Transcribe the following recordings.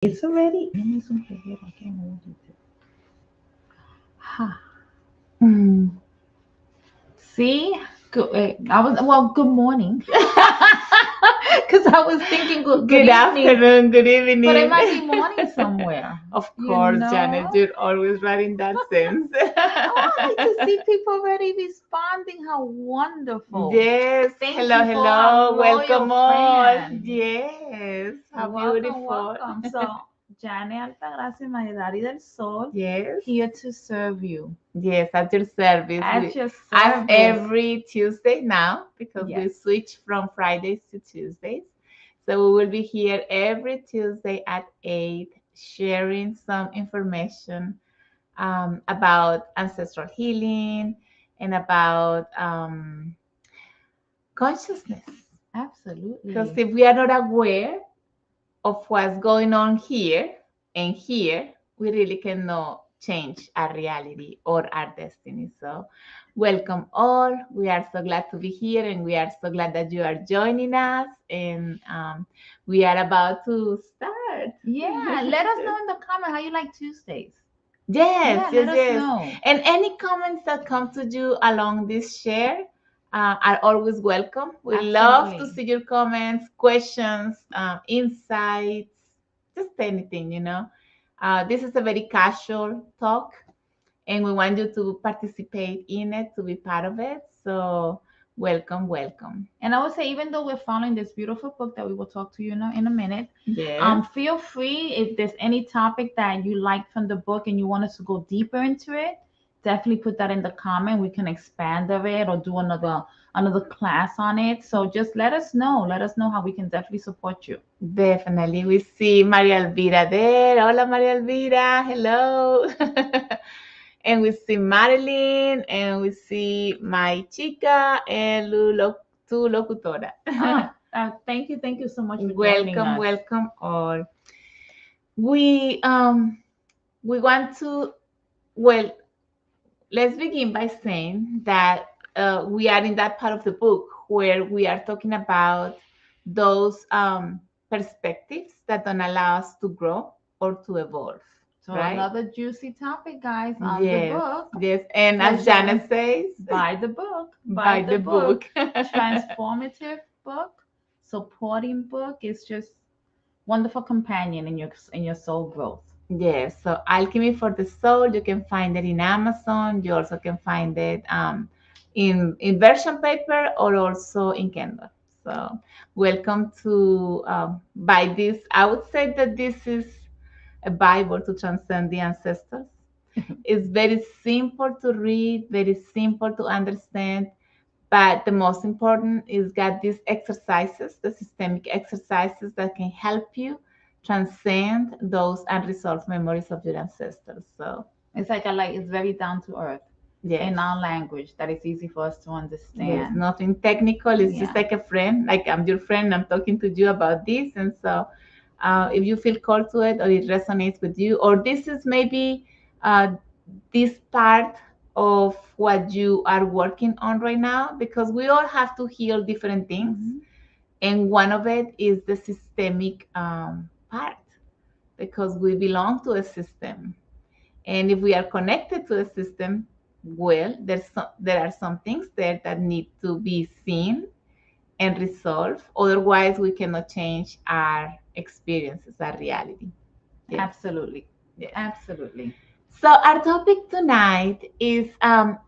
It's already. Let me zoom here. I can't hold you. Ha. Mm. See, good. I was Good morning, because I was thinking good Good evening, afternoon, good but it evening. might be morning somewhere. Of You course, Janet, know. you're always right in that sense. Oh, I like to see people already responding. How wonderful! Yes, Thank hello, you for our hello, loyal welcome all. friend. Yes, how Welcome, beautiful. welcome. So, Jane Altagracia Maridari del Sol, Yes, here to serve you yes, at your service. at your As service. every Tuesday now, because we Yes. switch from Fridays to Tuesdays. So we will be here every Tuesday at 8, sharing some information about ancestral healing and about consciousness. Because Absolutely. if we are not aware of what's going on here and here, we really cannot change our reality or our destiny. So, welcome all. We are so glad to be here and we are so glad that you are joining us. And we are about to start. Yeah. Let us know in the comment how you like Tuesdays. Yes, Yeah, let yes, us yes. know. And any comments that come to you along this share are always welcome. We love to Absolutely. see your comments, questions, insights, just anything. This is a very casual talk, and we want you to participate in it, to be part of it. So, welcome, welcome. And I would say, even though we're following this beautiful book that we will talk to you now in a minute, Yes, feel free if there's any topic that you like from the book and you want us to go deeper into it, definitely put that in the comment. We can expand of it or do another class on it. So just let us know. Let us know how we can definitely support you. definitely. We see Maria Elvira there. Hola, Maria Elvira. Hello. And we see Marilyn, and we see my chica, and tu locutora. Thank you so much for joining Welcome, us. welcome all. We we want to, well, let's begin by saying that we are in that part of the book where we are talking about those perspectives that don't allow us to grow or to evolve, So right? another juicy topic, guys, on the Yes, book. yes. And as Pleasure. Janet says, Buy the book. Buy buy the the book. book. Transformative book, supporting book. It's just wonderful companion in your soul growth. Yes, so Alchemy for the Soul, you can find it in Amazon. You also can find it in version paper or also in Kindle. So welcome to buy this. I would say that this is a Bible to transcend the ancestors. It's very simple to read, very simple to understand, but the most important is got these exercises, the systemic exercises that can help you transcend those unresolved memories of your ancestors. So, It's very down to earth yes, in our language that is easy for us to yes, understand. nothing technical. It's just Yeah. like a friend, like I'm your friend, I'm talking to you about this. And so, if you feel called to it or it resonates with you, or this is maybe uh, this part of what you are working on right now, because we all have to heal different things. Mhm. And one of it is the systemic part, because we belong to a system. And if we are connected to a system, well, there are some things there that need to be seen and resolved. Otherwise, we cannot change our experiences, our reality. Yes, Absolutely. yes. Absolutely. So our topic tonight is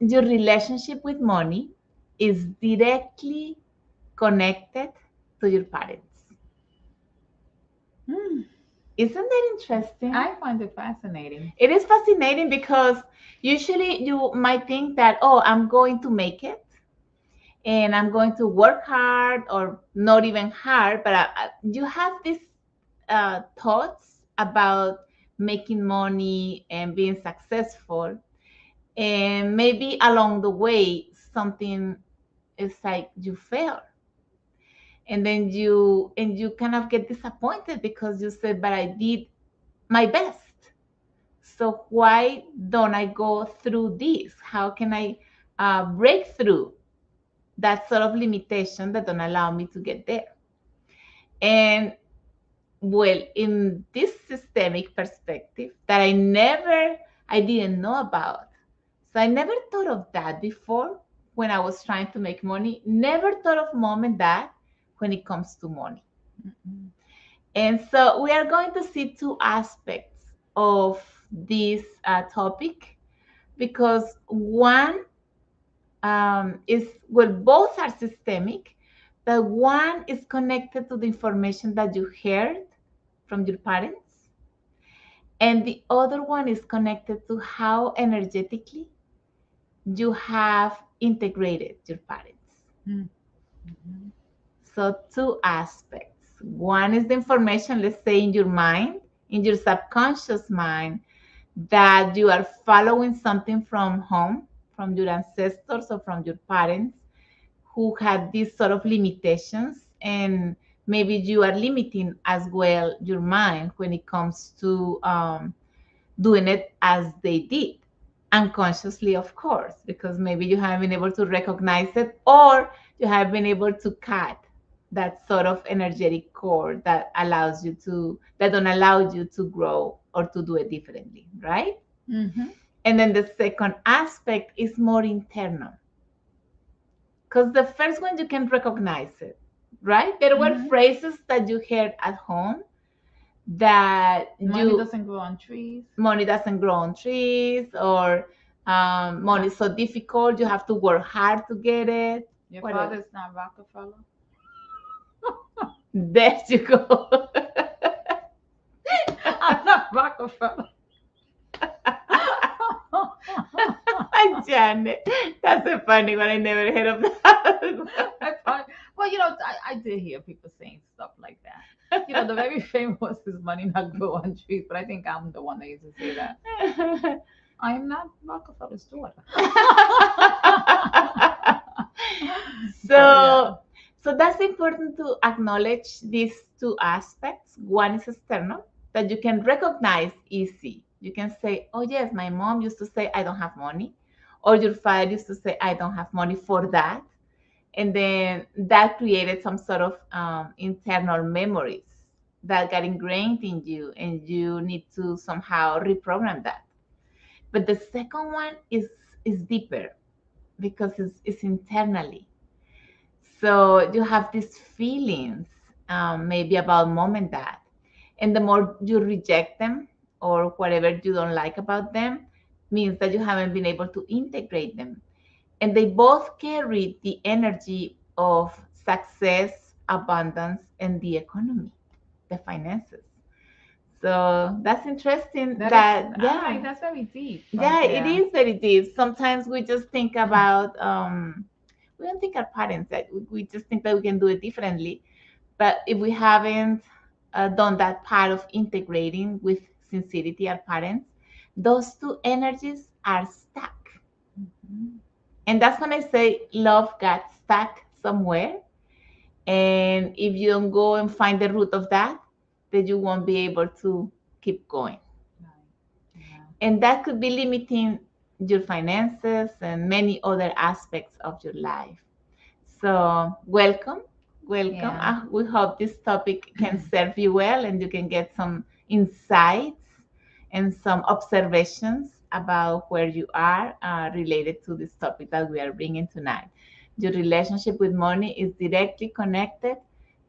your relationship with money is directly connected to your parents. Hmm. Isn't that interesting? I find it fascinating. It is fascinating because usually you might think that, oh, I'm going to make it and I'm going to work hard or not even hard, but you have these thoughts about making money and being successful. And maybe along the way, something is like you fail. And then you kind of get disappointed because you said, but I did my best. So why don't I go through this? How can I break through that sort of limitation that don't allow me to get there? And well, in this systemic perspective that I didn't know about. So I never thought of that before when I was trying to make money. Never thought of mom and dad when it comes to money. Mhm. And so we are going to see two aspects of this topic, because one is, well, both are systemic, but one is connected to the information that you heard from your parents, and the other one is connected to how energetically you have integrated your parents. Mhm. So, two aspects. One is the information, let's say, in your mind, in your subconscious mind, that you are following something from home, from your ancestors or from your parents who had these sort of limitations. And maybe you are limiting as well your mind when it comes to doing it as they did, unconsciously, of course, because maybe you haven't been able to recognize it, or you have been able to cut that sort of energetic cord that don't allow you to grow or to do it differently, right? Mhm. And then the second aspect is more internal, because the first one you can recognize it, right? There were Mhm. phrases that you heard at home that Money you doesn't grow on trees. money doesn't grow on trees, or money is so difficult, you have to work hard to get it. Your What else? father's not Rockefeller. There you go. I'm not Rockefeller. Janet, that's a funny one. I never heard of that. Well, I did hear people saying stuff like that. The very famous is money not grow on trees, but I think I'm the one that used to say that. I am not Rockefeller's daughter. so so that's important to acknowledge these two aspects. One is external, that you can recognize easy. You can say, oh yes, my mom used to say I don't have money, or your father used to say I don't have money for that. And then that created some sort of internal memories that got ingrained in you, and you need to somehow reprogram that. But the second one is deeper, because it's internally. So you have these feelings, maybe about mom and dad. And the more you reject them, or whatever you don't like about them, means that you haven't been able to integrate them. And they both carry the energy of success, abundance, and the economy, the finances. So that's interesting That is, that, all right, yeah, that's very deep right yeah, it there. is very deep. Sometimes we just think about, we don't think our parents, that we just think that we can do it differently. But if we haven't done that part of integrating with sincerity our parents, those two energies are stuck. Mhm. And that's when I say love got stuck somewhere. And if you don't go and find the root of that, then you won't be able to keep going. Right. Yeah. And that could be limiting your finances and many other aspects of your life. So, welcome. Welcome. Yeah. We hope this topic can serve you well, and you can get some insights and some observations about where you are related to this topic that we are bringing tonight. Your relationship with money is directly connected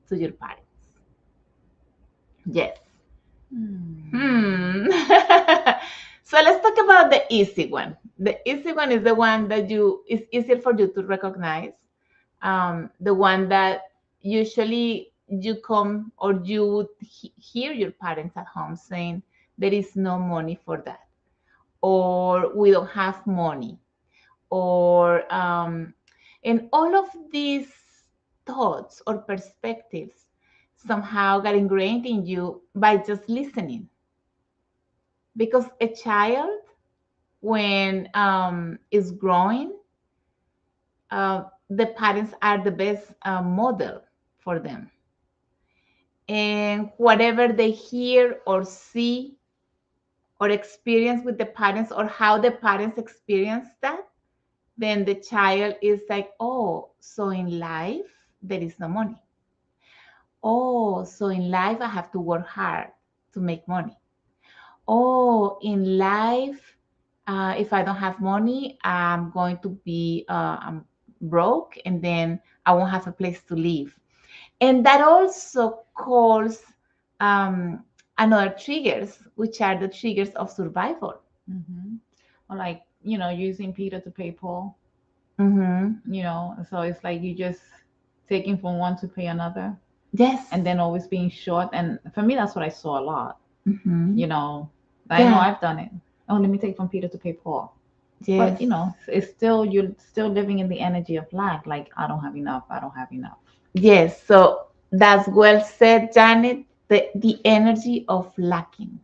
to your parents. Yes. Hmm. Hmm. So let's talk about the easy one. The easy one is the one that is easier for you to recognize. The one that usually you come, or you would hear your parents at home saying, there is no money for that, or we don't have money, or and all of these thoughts or perspectives somehow got ingrained in you by just listening. Because a child, when is growing, the parents are the best model for them, and whatever they hear or see or experience with the parents, or how the parents experience that, then the child is like, oh, so in life there is no money, Oh, so in life I have to work hard to make money. Oh, in life, if I don't have money, I'm going to be I'm broke, and then I won't have a place to live. And that also calls um, another triggers, which are the triggers of survival. Mm-hmm. Or like, using Peter to pay Paul, Mm-hmm. so it's like you just taking from one to pay another, Yes. and then always being short. And for me, that's what I saw a lot. Mm-hmm. You know, I know Yeah. I've done it. Oh, let me take from Peter to pay Paul. But Yes. it's still, you're still living in the energy of lack. Like, I don't have enough. I don't have enough. Yes. So that's well said, Janet. The energy of lacking.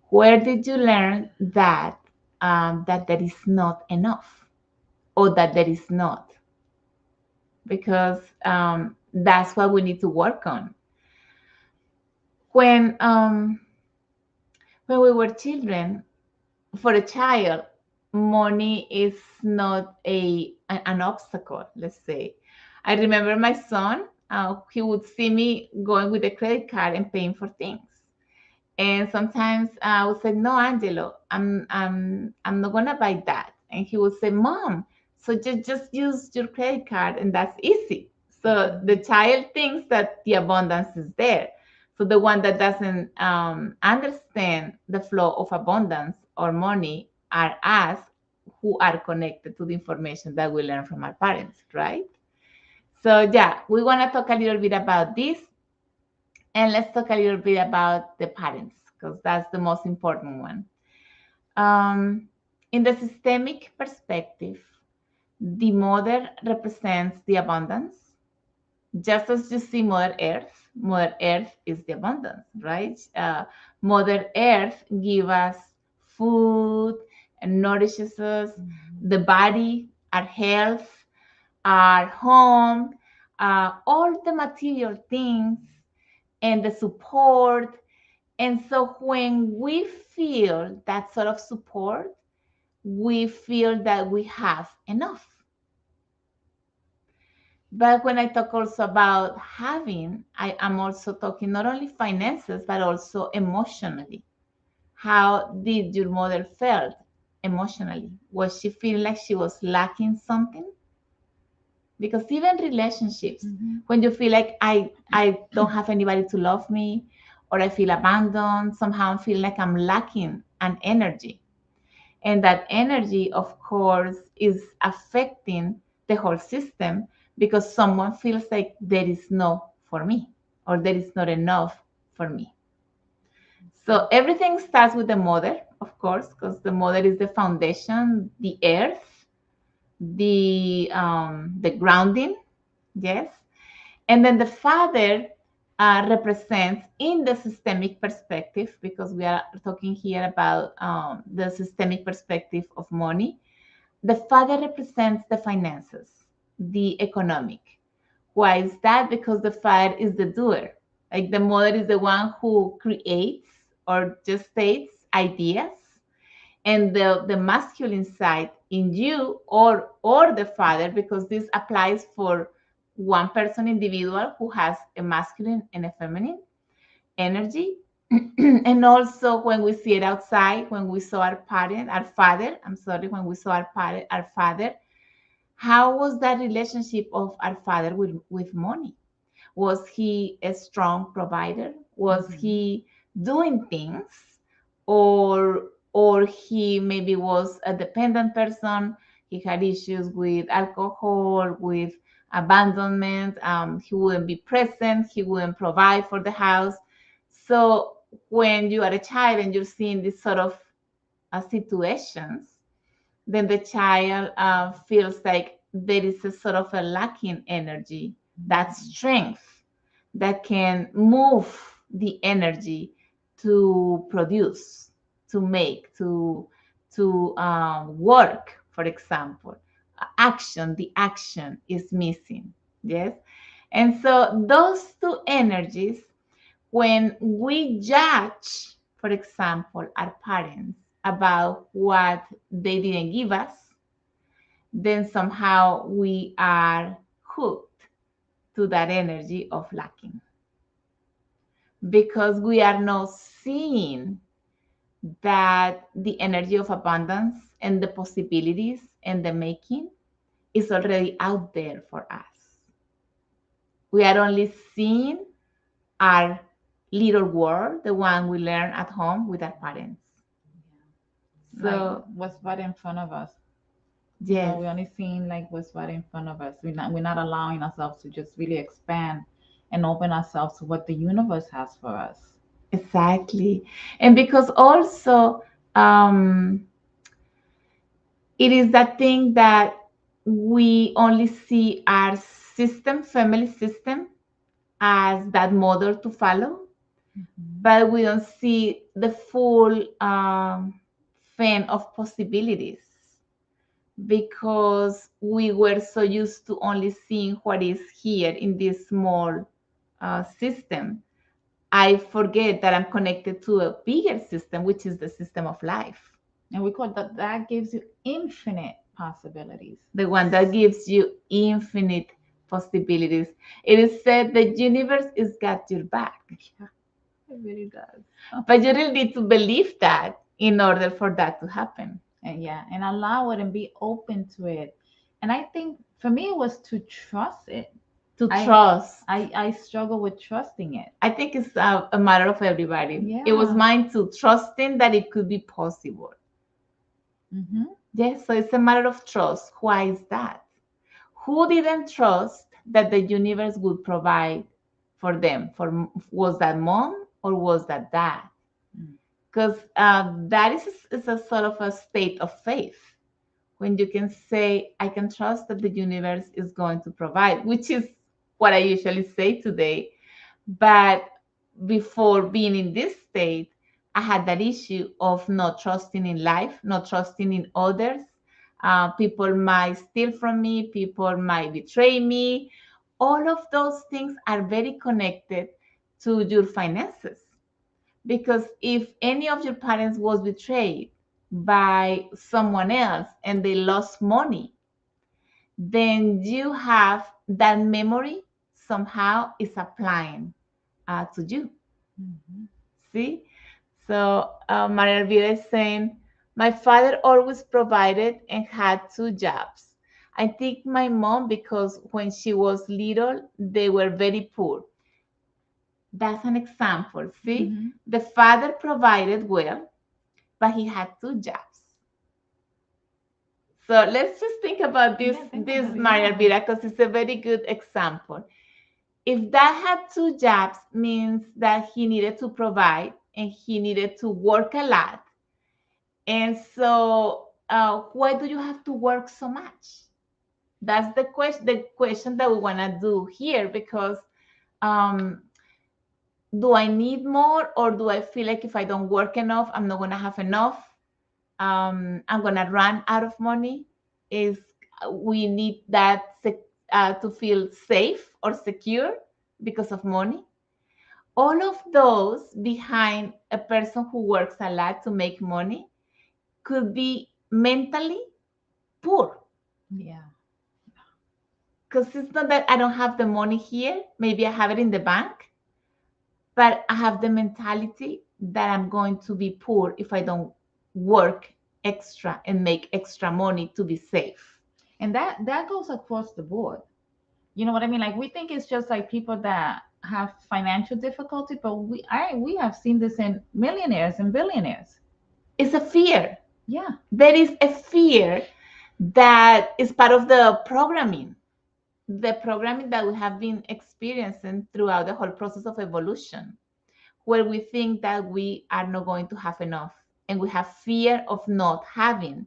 Where did you learn that that there is not enough, or that there is not? Because that's what we need to work on. When um, when we were children, for a child, money is not an obstacle. Let's say, I remember my son. He would see me going with a credit card and paying for things. And sometimes I would say, "No, Angelo, I'm not gonna buy that." And he would say, "Mom, so just use your credit card, and that's easy." So the child thinks that the abundance is there. So the one that doesn't understand the flow of abundance or money are us, who are connected to the information that we learn from our parents, right? So yeah, we want to talk a little bit about this, and let's talk a little bit about the parents, because that's the most important one. Um, in the systemic perspective, the mother represents the abundance. Just as you see Mother Earth is the abundance, right? Mother Earth gives us food and nourishes us, the body, our health, our home, all the material things, and the support. And so when we feel that sort of support, we feel that we have enough. But when I talk also about having, I am also talking not only finances, but also emotionally. How did your mother felt emotionally? Was she feeling like she was lacking something? Because even relationships, Mm-hmm. when you feel like I don't have anybody to love me, or I feel abandoned, somehow I feel like I'm lacking an energy. And that energy, of course, is affecting the whole system, because someone feels like there is no for me, or there is not enough for me. So everything starts with the mother, of course, because the mother is the foundation, the earth, the grounding, yes. And then the father represents, in the systemic perspective, because we are talking here about the systemic perspective of money. The father represents the finances, the economic. Why is that? Because the father is the doer. Like the mother is the one who creates or just states ideas, and the masculine side in you, or the father, because this applies for one person individual who has a masculine and a feminine energy. And also when we see it outside, when we saw our father, I'm sorry, when we saw our father, how was that relationship of our father with money? Was he a strong provider? Was he doing things, or he maybe was a dependent person? He had issues with alcohol, with abandonment. He wouldn't be present. He wouldn't provide for the house. So when you are a child and you're seeing this sort of situations, then the child feels like there is a sort of a lacking energy, that strength that can move the energy to produce, to make, to work, for example. The action is missing. Yes. And so those two energies, when we judge, for example, our parents about what they didn't give us, then somehow we are hooked to that energy of lacking, because we are not seeing that the energy of abundance and the possibilities and the making is already out there for us. We are only seeing our little world, the one we learn at home with our parents. Like So what's right in front of us. yes, We're only seeing like what's right in front of us. We're not allowing ourselves to just really expand and open ourselves to what the universe has for us. exactly. And because also um, it is that thing that we only see our system, family system, as that model to follow, but we don't see the full fan of possibilities, because we were so used to only seeing what is here in this small system. I forget that I'm connected to a bigger system, which is the system of life, And we call that gives you infinite possibilities. the one that gives you infinite possibilities. It is said the universe is got your back, Yeah, it really does. but you really need to believe that in order for that to happen. And yeah, and allow it and be open to it. And I think for me it was to trust it. To I trust. I struggle with trusting it. I think it's a matter of everybody. It was Yeah. mine too, trusting that it could be possible. Mm-hmm. Yes, so it's a matter of trust. Why is that? Who didn't trust that the universe would provide for them? Was that mom or was that dad? Because that is a sort of a state of faith, when you can say, I can trust that the universe is going to provide, which is what I usually say today. But before being in this state, I had that issue of not trusting in life, not trusting in others. People might steal from me, people might betray me. All of those things are very connected to your finances. Because if any of your parents was betrayed by someone else and they lost money, then you have that memory somehow is applying to you. Mm-hmm. See? So Maria Elvira is saying, my father always provided and had two jobs. I think my mom, because when she was little, they were very poor. That's an example. See? Mm-hmm. The father provided well, but he had two jobs. So let's just think about this, Yeah, think this about it. Maria Yeah. Elvira, because it's a very good example. If dad had two jobs, means that he needed to provide and he needed to work a lot. And so, why do you have to work so much? That's the question that we want to do here, because um, do I need more, or do I feel like if I don't work enough, I'm not going to have enough? I'm going to run out of money? Is we need that to feel safe or secure because of money? All of those behind a person who works a lot to make money could be mentally poor, Yeah. because it's not that I don't have the money here, maybe I have it in the bank, but I have the mentality that I'm going to be poor if I don't work extra and make extra money to be safe. And that goes across the board. You know what I mean? Like we think it's just like people that have financial difficulty, but we have seen this in millionaires and billionaires. It's a fear. Yeah. There is a fear that is part of the programming that we have been experiencing throughout the whole process of evolution, where we think that we are not going to have enough and we have fear of not having.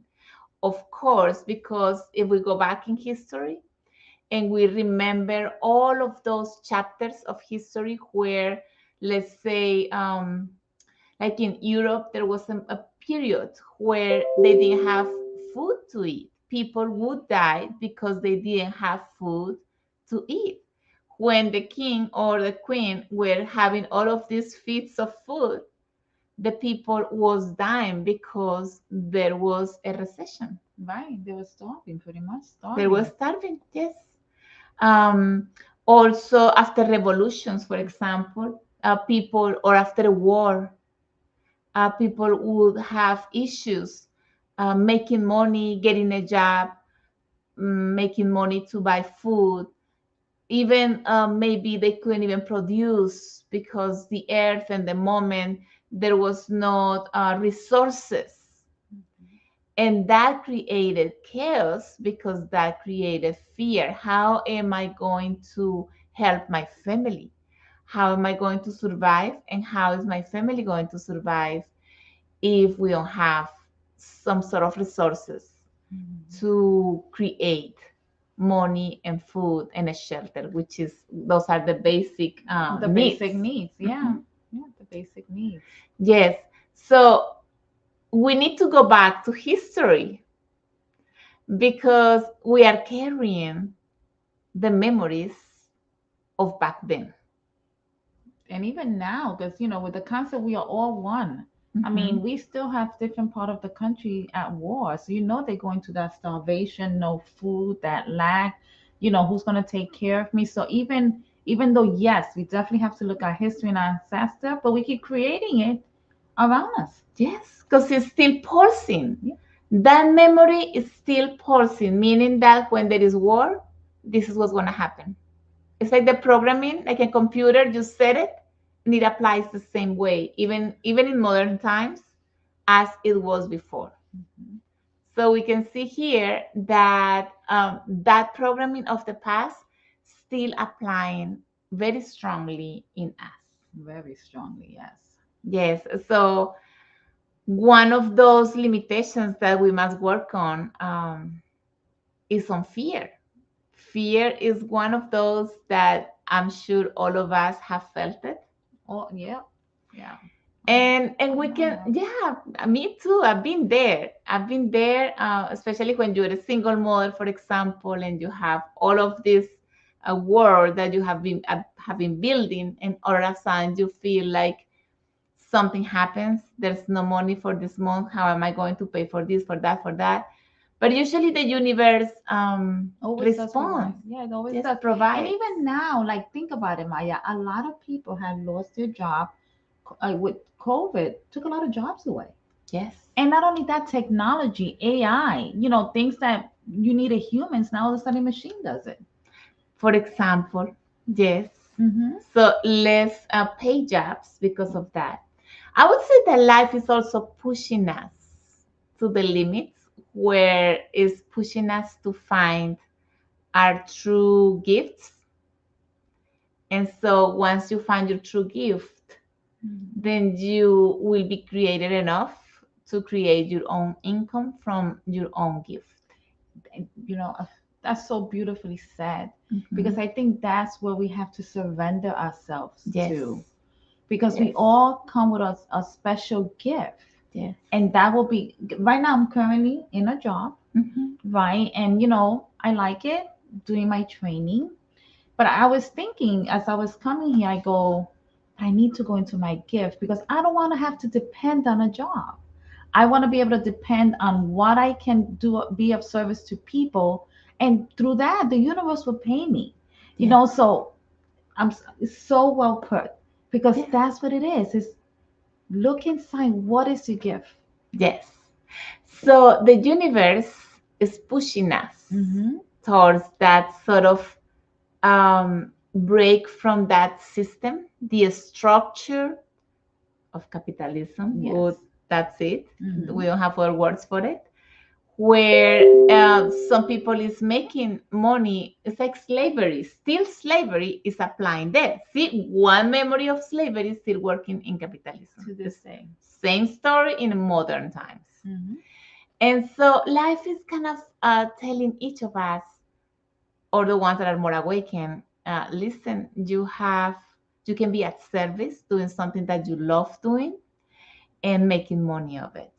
Of course, because if we go back in history and we remember all of those chapters of history where, let's say, like in Europe, there was a period where they didn't have food to eat. People would die because they didn't have food to eat. When the king or the queen were having all of these feasts of food, the people was dying because there was a recession. Right. They were starving, pretty much They starving. were starving, yes. Um, Also, after revolutions, for example, people, or after a war, people would have issues making money, getting a job, making money to buy food. Even maybe they couldn't even produce because the earth and the moment there was not resources. And that created chaos because that created fear. How am I going to help my family? How am I going to survive? And how is my family going to survive if we don't have some sort of resources to create money and food and a shelter, which is those are the basic The needs. basic needs. Yeah. Mhm. Yeah, the basic needs. Yes. So we need to go back to history because we are carrying the memories of back then. And even now, because with the concept we are all one. I mean, Mhm. we still have different part of the country at war. So they're going through that starvation, no food, that lack. Who's gonna take care of me? So even though yes, we definitely have to look at history and our ancestor, but we keep creating it around us. Yes, because it's still pulsing. Yeah. That memory is still pulsing, meaning that when there is war, this is what's going to happen. It's like the programming, like a computer, you set it, and it applies the same way, even in modern times, as it was before. Mhm. So we can see here that that programming of the past still applying very strongly in us. Very strongly, yes. Yes. So one of those limitations that we must work on is on fear. Fear is one of those that I'm sure all of us have felt it. Oh, yeah, yeah. And we can, yeah, me too. I've been there, especially when you're a single mother, for example, and you have all of this world that you have been building, and all of a sudden you feel like something happens. There's no money for this month. How am I going to pay for this, for that, for that? But usually the universe Always does provide. responds. Yeah, it always Just does. And provides. even now, like think about it, Maya. A lot of people have lost their job with COVID. Took a lot of jobs away. Yes. And not only that, technology, AI. Things that you need a humans now. All of a sudden, machine does it. For example, yes. Mm-hmm. So less pay jobs because of that. I would say that life is also pushing us to the limits where it's pushing us to find our true gifts. And so once you find your true gift, then you will be creative enough to create your own income from your own gift. you know uh, that's so beautifully said, because Mhm. I think that's where we have to surrender ourselves Yes. to, because we Yes. all come with a special gift. Yes. And that will be right now. I'm currently in a job, Mhm. right? And I like it, doing my training. But I was thinking as I was coming here, I go, I need to go into my gift, because I don't want to have to depend on a job. I want to be able to depend on what I can do, be of service to people, and through that, the universe will pay me. Yes. So it's so well put, because Yes. that's what it is. Is look inside. What is your gift? Yes. So the universe is pushing us Mm-hmm. towards that sort of break from that system, the structure of capitalism. Yes. That's it. Mm-hmm. We don't have other words for it. Where some people is making money. It's like slavery. Still slavery is applying there. See, one memory of slavery is still working in capitalism. To this day. Same story in modern times. Mm-hmm. And so life is kind of telling each of us, or the ones that are more awakened, listen, you can be at service doing something that you love doing and making money of it.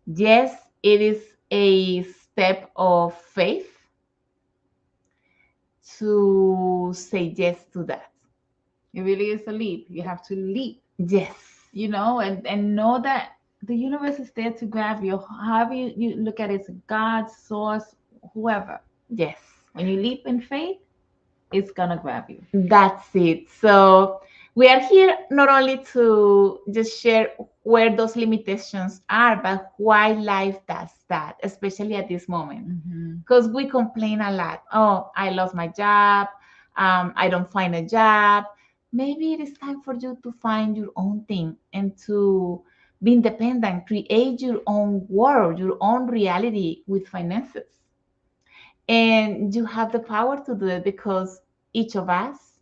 Yes, it is a step of faith to say yes to that. It really is a leap. You have to leap, Yes. and know that the universe is there to grab you. However you look at it, it's God, source, whoever. Yes. When you leap in faith, it's gonna grab you. That's it. So we are here not only to just share where those limitations are, but why life does that, especially at this moment. Mm-hmm. Because we complain a lot. Oh, I lost my job. I don't find a job. Maybe it is time for you to find your own thing and to be independent, create your own world, your own reality with finances. And you have the power to do it because each of us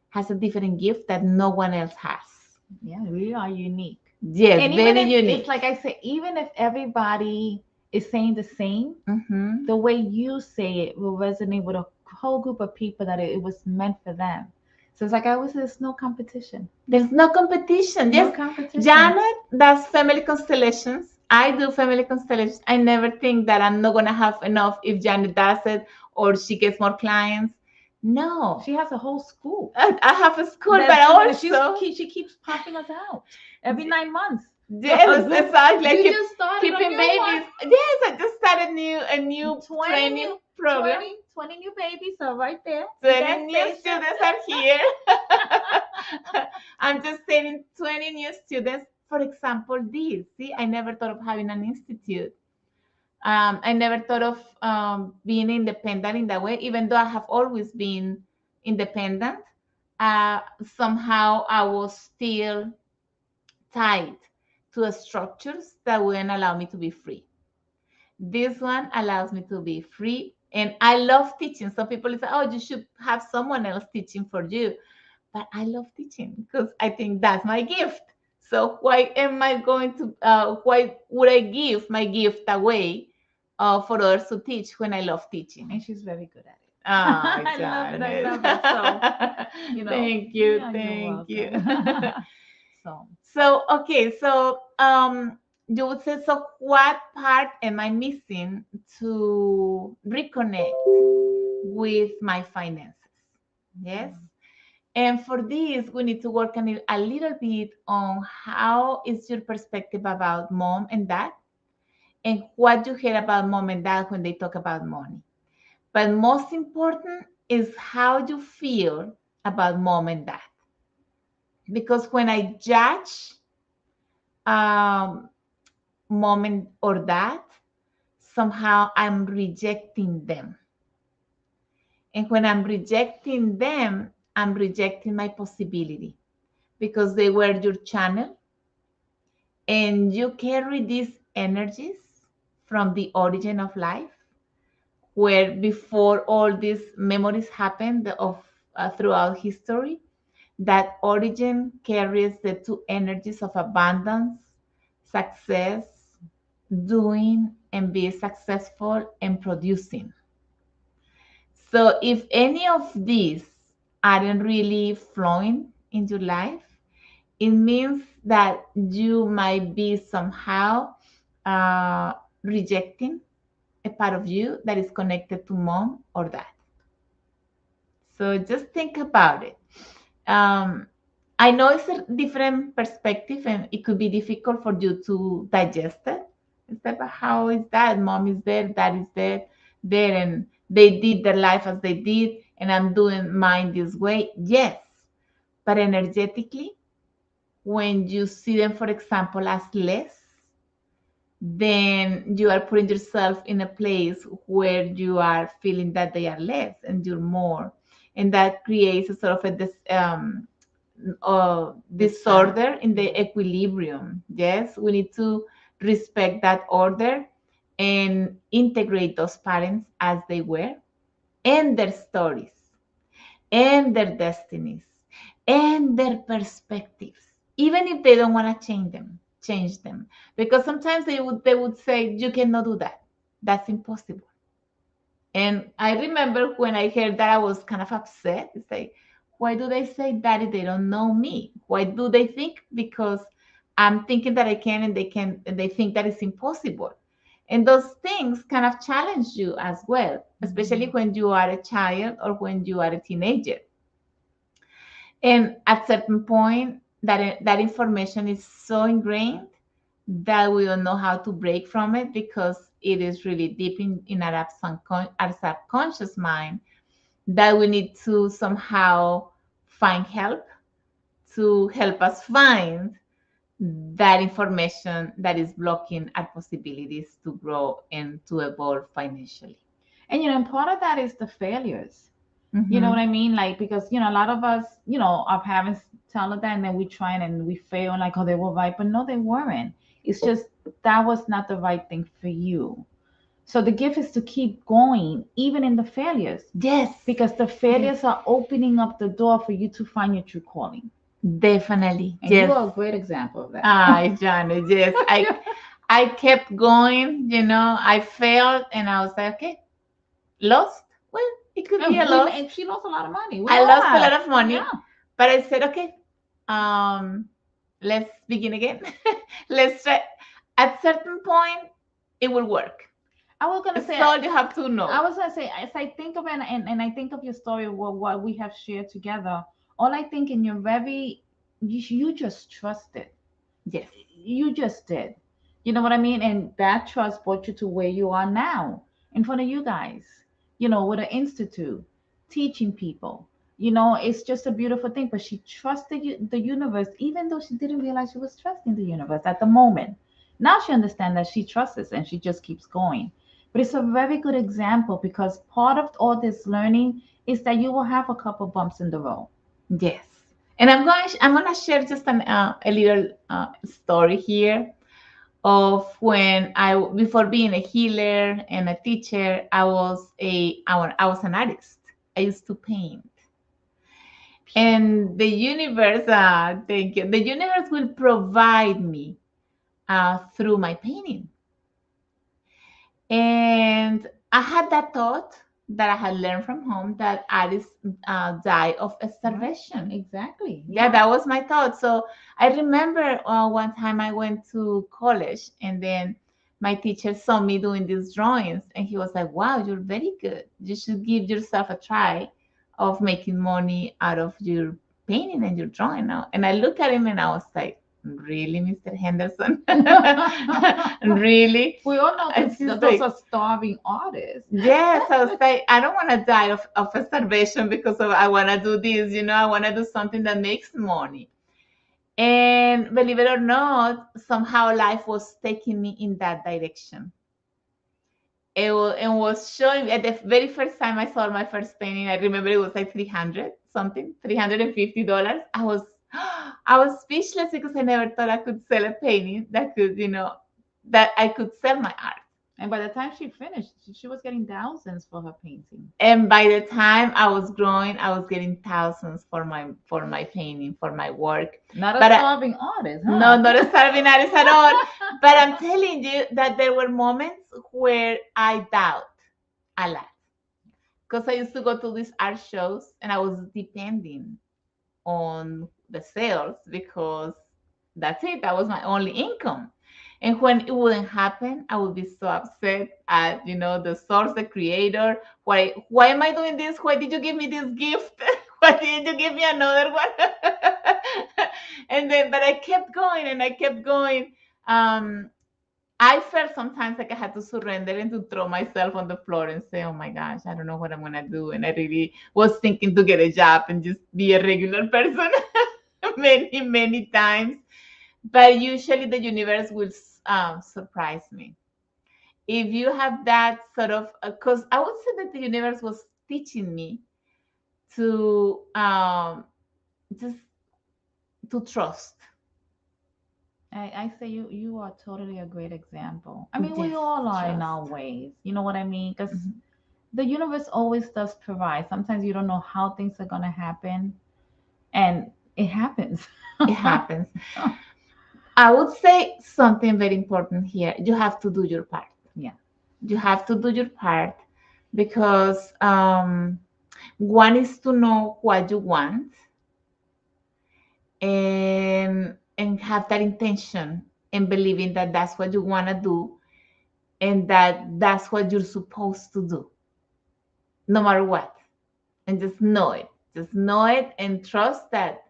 has a different gift that no one else has. Yeah, we are unique. Yes, And even very if unique. it's like I say, even if everybody is saying the same, Mhm. the way you say it will resonate with a whole group of people that it was meant for them. So it's like I always say, there's no competition. There's no competition. No Yes, competition. Janet does family constellations. I do family constellations. I never think that I'm not gonna have enough if Janet does it or she gets more clients. No, She has a whole school. I have a school, but That's doing it. also She keeps popping us out every 9 months. yes, exactly. I You keep just started a keeping new babies. one. Yes, I just started a new 20 training new, program. 20 new babies are right there. 20 new students are here. I'm just saying 20 new students. For example, this. See, I never thought of having an institute. I never thought of being independent in that way, even though I have always been independent. Somehow I was still tied to structures that wouldn't allow me to be free. This one allows me to be free. And I love teaching. Some people say, oh, you should have someone else teaching for you. But I love teaching because I think that's my gift. So why would I give my gift away for others to teach when I love teaching? And she's very good at it. Oh, I love it. I love it. So, thank you. yeah, Thank you. So, So you would say, so what part am I missing to reconnect with my finances? Yes. And for this, we need to work a little bit on how is your perspective about mom and dad and what you hear about mom and dad when they talk about money. But most important is how you feel about mom and dad. Because when I judge um, mom or dad, somehow I'm rejecting them. And when I'm rejecting them, I'm rejecting my possibility because they were your channel and you carry these energies from the origin of life, where before all these memories happened of throughout history, that origin carries the two energies of abundance, success, doing, and being successful and producing. So if any of these aren't really flowing in your life, it means that you might be somehow uh, rejecting a part of you that is connected to mom or dad. So just think about it. Um, I know it's a different perspective and it could be difficult for you to digest it. It's like, but how is that? Mom is there, dad is there, and they did their life as they did, and I'm doing mine this way. Yes, but energetically, when you see them, for example, as less, then you are putting yourself in a place where you are feeling that they are less and you're more. And that creates a sort of disorder in the equilibrium. Yes, we need to respect that order and integrate those parents as they were and their stories and their destinies and their perspectives, even if they don't want to change them, because sometimes they would say you cannot do that, that's impossible. And I remember when I heard that, I was kind of upset. It's like, why do they say that if they don't know me? Why do they think because I'm thinking that I can and they think that it's impossible? And those things kind of challenge you as well, especially when you are a child or when you are a teenager. And at certain point, that information is so ingrained that we don't know how to break from it because it is really deep in our subconscious mind. that we need to somehow find help to help us find that information that is blocking our possibilities to grow and to evolve financially. And part of that is the failures. You know Mm-hmm. what I mean? Like, because a lot of us, our parents tell us that, and then we try and we fail, and like, oh, they were right, but no, they weren't. It's just that was not the right thing for you. So the gift is to keep going, even in the failures, Yes, because the yes, failures are opening up the door for you to find your true calling. definitely. And you Yes. are a great example of that. Ay, Janet, yes. I kept going, I failed and I was like, okay, lost. Well, it could be a loss. And she lost a lot of money. We I all lost a lot have. of money, Yeah. but I said, okay, um, let's begin again. Let's try. At certain point, it will work. I was gonna That's say, all you have to I know. was gonna say, as I think of it, and I think of your story, what we have shared together, all I think in your very, you just trusted. Yes. You just did. You know what I mean? And that trust brought you to where you are now in front of you guys, with an institute, teaching people. It's just a beautiful thing. But she trusted the universe, even though she didn't realize she was trusting the universe at the moment. Now she understands that she trusts us and she just keeps going. But it's a very good example because part of all this learning is that you will have a couple bumps in the road. Yes. And I'm going to share just a little story here of when before being a healer and a teacher, I was an artist. I used to paint. And the universe, thank you. The universe will provide me through my painting. And I had that thought that I had learned from home that artists die of starvation. Exactly. Yeah, that was my thought. So I remember one time I went to college and then my teacher saw me doing these drawings and he was like, wow, you're very good. You should give yourself a try of making money out of your painting and your drawing now. And I looked at him and I was like, really, Mr. Henderson? Really? We all know And she's those like, are starving artists. yes, I was like, I don't want to die of a starvation because of I want to do this, I want to do something that makes money. And believe it or not, somehow life was taking me in that direction. It was showing at the very first time I saw my first painting. I remember it was like 300 something, $350. I was speechless because I never thought I could sell a painting that could, that I could sell my art. And by the time she finished, she was getting thousands for her painting. And by the time I was growing, I was getting thousands for my painting, for my work. Not a But starving artist, huh? no, not a starving artist at all. But I'm telling you that there were moments where I doubt a lot. Because I used to go to these art shows and I was depending on the sales because that's it. That was my only income. And when it wouldn't happen, I would be so upset at, the source, the creator. Why am I doing this? Why did you give me this gift? Why didn't you give me another one? And then, but I kept going and I kept going. I felt sometimes like I had to surrender and to throw myself on the floor and say, oh my gosh, I don't know what I'm going to do. And I really was thinking to get a job and just be a regular person many, many times. But usually the universe will surprise me. If you have that sort of, because I would say that the universe was teaching me to just to trust. I say you are totally a great example. I mean, we Yes, all are in our trust. ways. You know what I mean? Because Mhm. the universe always does provide. Sometimes you don't know how things are gonna happen, and it happens. It happens. I would say something very important here. You have to do your part. Yeah. You have to do your part because one is to know what you want and have that intention and believing that that's what you want to do and that that's what you're supposed to do no matter what, and just know it and trust that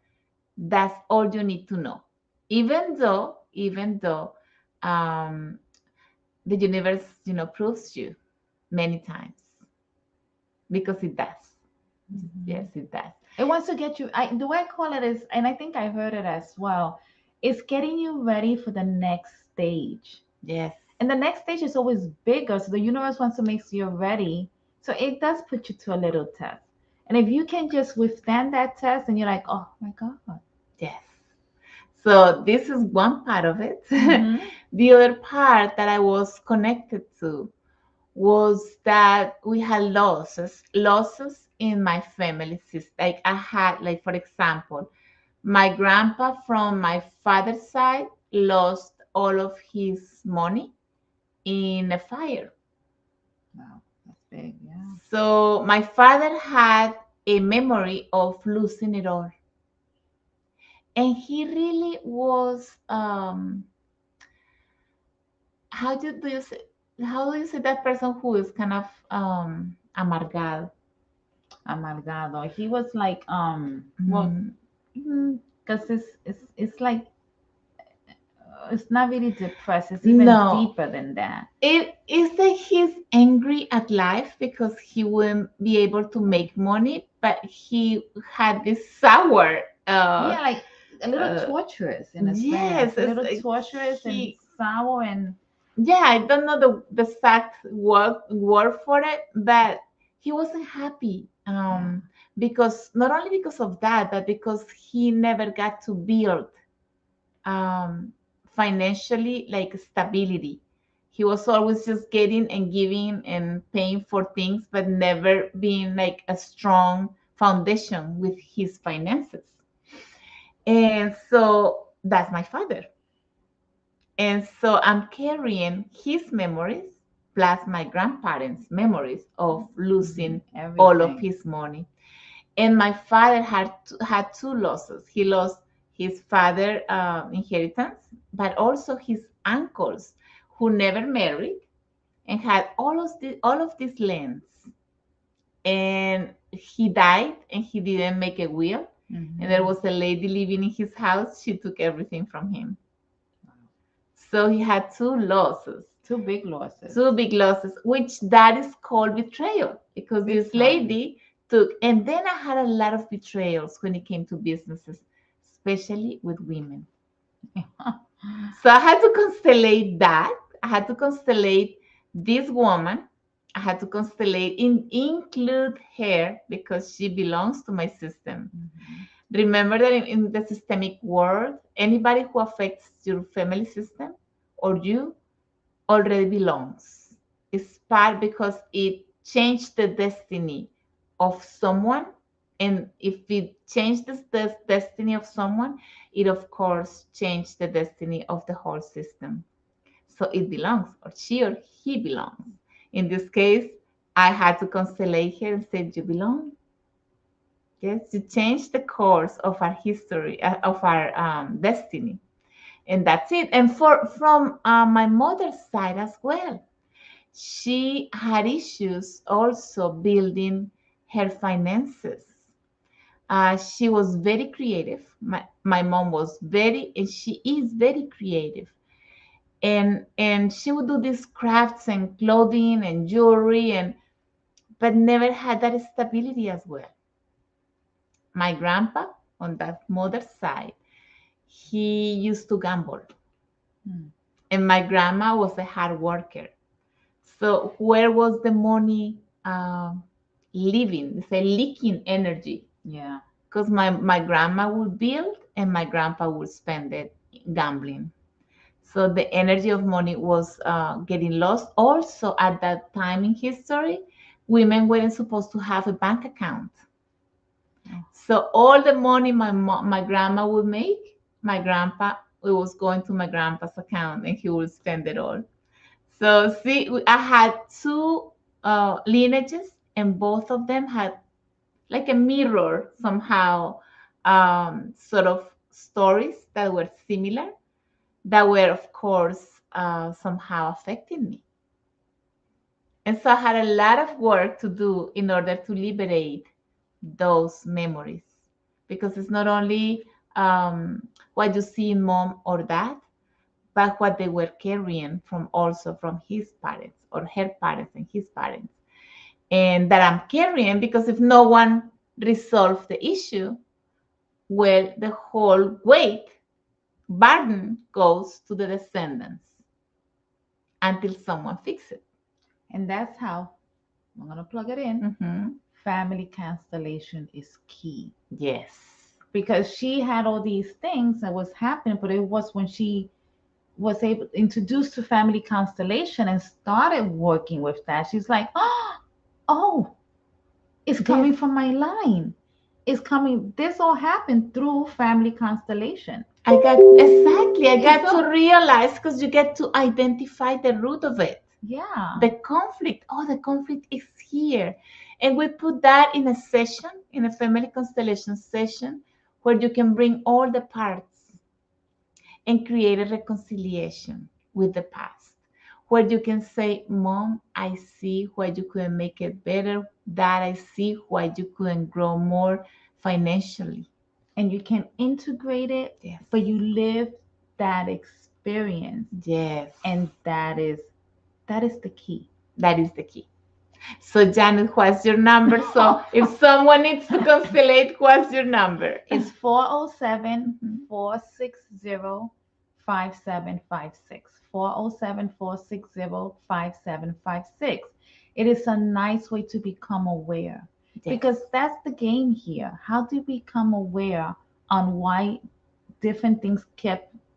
that's all you need to know, even though um, the universe proves you many times because it does. Yes, it does. It wants to get you. The way I call it is, and I think I heard it as well. It's getting you ready for the next stage, Yes. and the next stage is always bigger. So the universe wants to make sure you're ready. So it does put you to a little test. And if you can just withstand that test, and you're like, oh my god. Yes. So this is one part of it. Mhm. The other part that I was connected to was that we had losses in my family system. Like I had, like for example, my grandpa from my father's side lost all of his money in a fire. Wow, that's big. Yeah. So my father had a memory of losing it all. And he really was do you say how do you say that person who is kind of amargado? Amargado. He was like, well, Mm, because it's like it's not really depressed. It's even no, deeper than that. it is that he's angry at life because he wouldn't be able to make money, but he had this sour Yeah, like a little uh torturous in a sense. yes, A it's little like torturous and he sour and yeah, I don't know the exact word for it, but he wasn't happy. yeah. Because not only because of that, but because he never got to build um, financially like stability. He was always just getting and giving and paying for things, but never being like a strong foundation with his finances. And so that's my father. And so I'm carrying his memories plus my grandparents' memories of losing all of Everything. his money. And my father had two losses. He lost his father inheritance, but also his uncles who never married and had all of these lands. And he died and he didn't make a will. And there was a lady living in his house. She took everything from him. So he had Two big losses. two big losses, which that is called betrayal because Big this time. lady took, and then I had a lot of betrayals when it came to businesses, especially with women. So I had to constellate that. I had to constellate this woman. I had to include her because she belongs to my system. Remember that in the systemic world, anybody who affects your family system or you already belongs. It's part because it changed the destiny of someone. And if it changed the destiny of someone, it of course changed the destiny of the whole system. So it belongs, or she or he belongs. In this case, I had to constellate her and say, you belong. Yes, to change the course of our history, of our destiny. And that's it. And from my mother's side as well, she had issues also building her finances. She was very creative. My mom was very, and she is very creative. And she would do these crafts and clothing and jewelry and but never had that stability as well. My grandpa on that mother's side, he used to gamble. Hmm. And my grandma was a hard worker. So where was the money living? It's a leaking energy. Yeah. Because my grandma would build and my grandpa would spend it gambling. So the energy of money was getting lost. Also, at that time in history, women weren't supposed to have a bank account. Oh. So all the money my grandma would make, my grandpa, it was going to my grandpa's account and he would spend it all. So see, I had two lineages, and both of them had like a mirror somehow, sort of stories that were similar, that were of course somehow affecting me. And so I had a lot of work to do in order to liberate those memories, because it's not only what you see in mom or dad, but what they were carrying from also from his parents or her parents and his parents, and that I'm carrying because if no one resolve the issue where the whole weight burden goes to the descendants until someone fixes it. And that's how I'm gonna plug it in. Mm-hmm. Family constellation is key Yes. because she had all these things that was happening, but it was when she was able introduced to family constellation and started working with that. She's like, oh, it's Yes. coming from my line. It's coming. This all happened through family constellation. I It's got so to realize because you get to identify the root of it. yeah. The conflict. Oh, the conflict is here. And we put that in a session, in a family constellation session, where you can bring all the parts and create a reconciliation with the past. Where you can say, Mom, I see why you couldn't make it better. Dad, I see why you couldn't grow more financially. And you can integrate it, Yes. but you live that experience. Yes. And that is the key. That is the key. So, Janet, what's your number? So, if someone needs to constellate, what's your number? It's 407 460 5756. 407 460 5756. It is a nice way to become aware because that's the game here. How do you become aware on why different things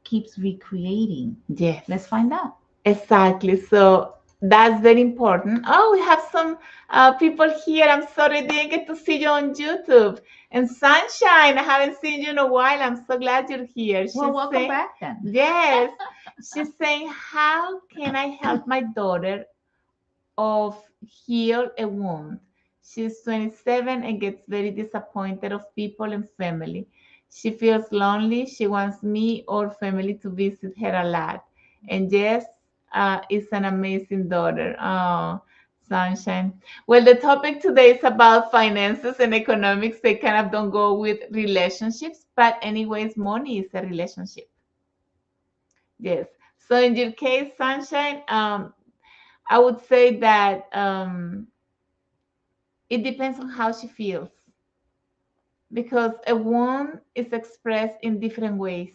keeps recreating? Yes. Let's find out. Exactly. So that's very important. Oh, we have some people here. I'm sorry I didn't get to see you on YouTube. And Sunshine, I haven't seen you in a while. I'm so glad you're here. Well, welcome back then. Yes. She's saying, how can I help my daughter of heal a wound? She's 27 and gets very disappointed of people and family. She feels lonely. She wants me or family to visit her a lot. And yes, is an amazing daughter. Oh, Sunshine. Well, the topic today is about finances and economics. They kind of don't go with relationships, but anyways, money is a relationship. Yes. So in your case, Sunshine, I would say that it depends on how she feels because a wound is expressed in different ways.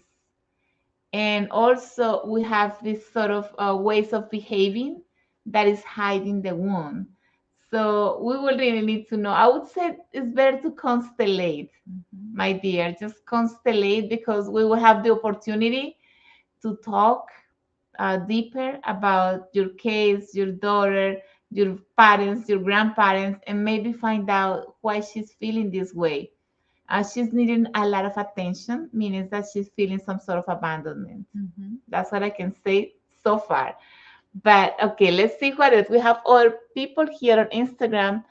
And also, we have this sort of ways of behaving that is hiding the wound. So, we will really need to know. I would say it's better to constellate, my dear. Just constellate because we will have the opportunity to talk deeper about your case, your daughter, your parents, your grandparents, and maybe find out why she's feeling this way. She's needing a lot of attention, meaning that she's feeling some sort of abandonment. That's what I can say so far. But okay, let's see what else. We have other people here on Instagram.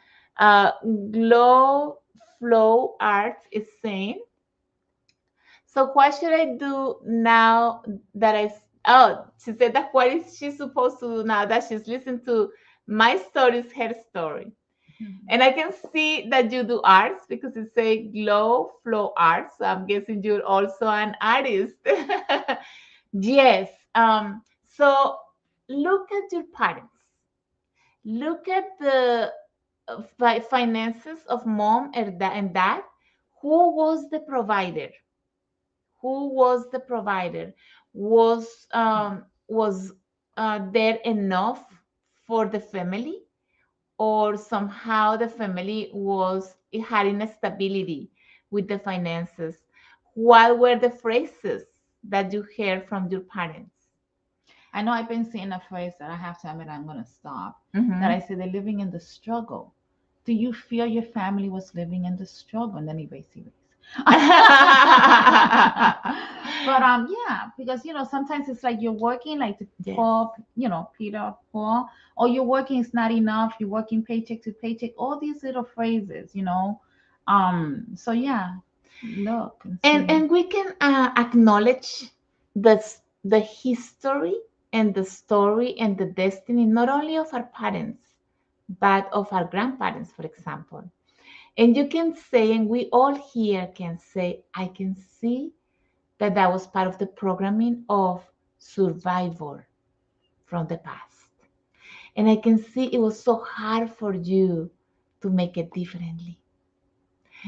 Glow Flow Arts is saying, so what should I do now that oh, she said that what is she supposed to do now that she's listened to my stories, her story. And I can see that you do arts because it say Glow Flow Arts. So I'm guessing you're also an artist. Yes. So look at your parents. Look at the finances of mom and dad. Who was the provider? Who was the provider? Was there enough for the family, or somehow the family was it had instability with the finances? What were the phrases that you heard from your parents? I know I've been saying a phrase that I have to admit I'm going to stop. Mhm. That I say they're living in the struggle. Do you feel your family was living in the struggle? And then erase. But yeah, because sometimes it's like you're working like the Yes. poor, Peter Paul, or you're working it's not enough. You're working paycheck to paycheck. All these little phrases. So yeah, look and see. And we can acknowledge the history and the story and the destiny not only of our parents but of our grandparents, for example. And you can say, and we all here can say, I can see that that was part of the programming of survival from the past. And I can see it was so hard for you to make it differently.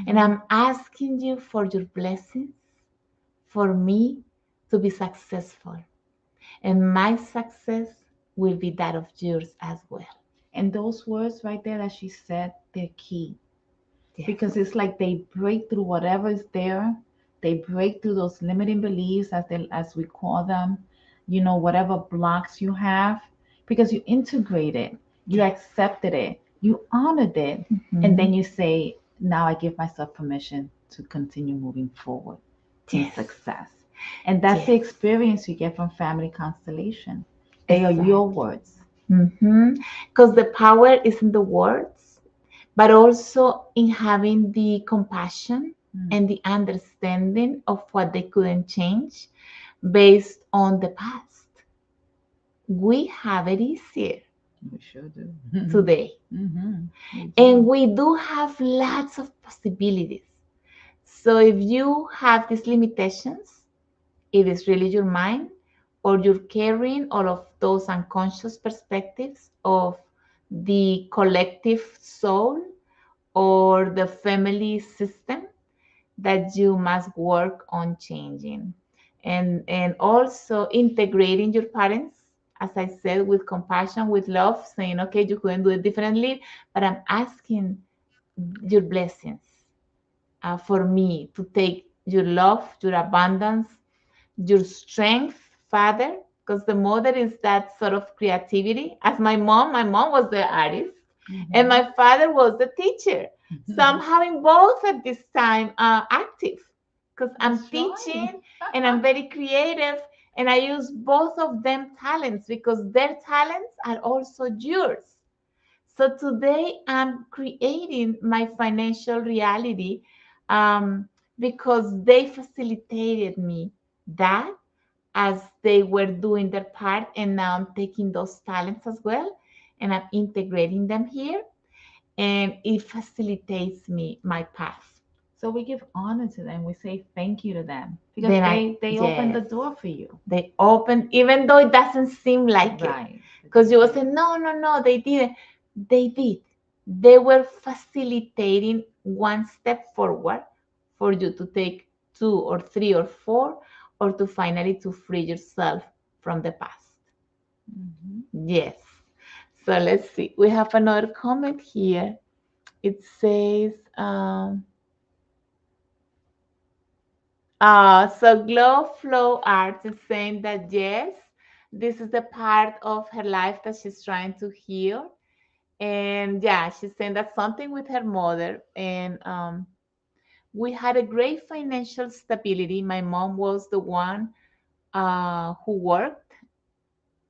And I'm asking you for your blessings for me to be successful. And my success will be that of yours as well. And those words right there that she said, they're key. Yes. Because it's like they break through whatever is there. They break through those limiting beliefs, as we call them, whatever blocks you have, because you integrate it, you accepted it, you honored it, and then you say, now I give myself permission to continue moving forward in success. And that's the experience you get from Family Constellation. They are your words. Because the power is in the words, but also in having the compassion and the understanding of what they couldn't change based on the past. We have it easier. We sure do. Today. And we do have lots of possibilities. So if you have these limitations, it is really your mind, or you're carrying all of those unconscious perspectives of the collective soul or the family system that you must work on changing. And also integrating your parents, as I said, with compassion, with love, saying, okay, you couldn't do it differently, but I'm asking your blessings for me to take your love, your abundance, your strength, Father, because the mother is that sort of creativity. As my mom was the artist, and my father was the teacher. So I'm having both at this time active, because I'm teaching and I'm very creative, and I use both of them talents because their talents are also yours. So today I'm creating my financial reality because they facilitated me that as they were doing their part, and now I'm taking those talents as well and I'm integrating them here, and it facilitates me my path. So we give honor to them. We say thank you to them because they opened the door for you. They opened, even though it doesn't seem like right. it. Because you will say, no, they didn't. They did. They were facilitating one step forward for you to take 2 or 3 or 4, or to finally to free yourself from the past. Yes. So let's see. We have another comment here. It says, so Glow Flow Arts is saying that yes, this is the part of her life that she's trying to heal. And yeah, she's saying that something with her mother. And we had a great financial stability. My mom was the one who worked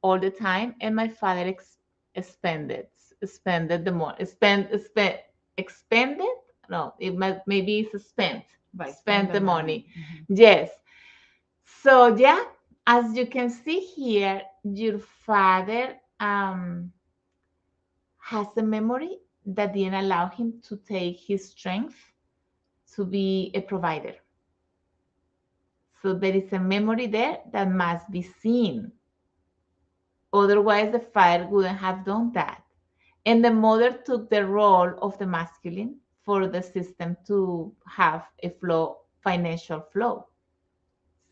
all the time, and my father expended the money. Expended? No, maybe it's spent. Right, spend the money. Yes. So yeah, as you can see here, your father has a memory that didn't allow him to take his strength to be a provider. So there is a memory there that must be seen. Otherwise, the father wouldn't have done that. And the mother took the role of the masculine for the system to have a flow, financial flow.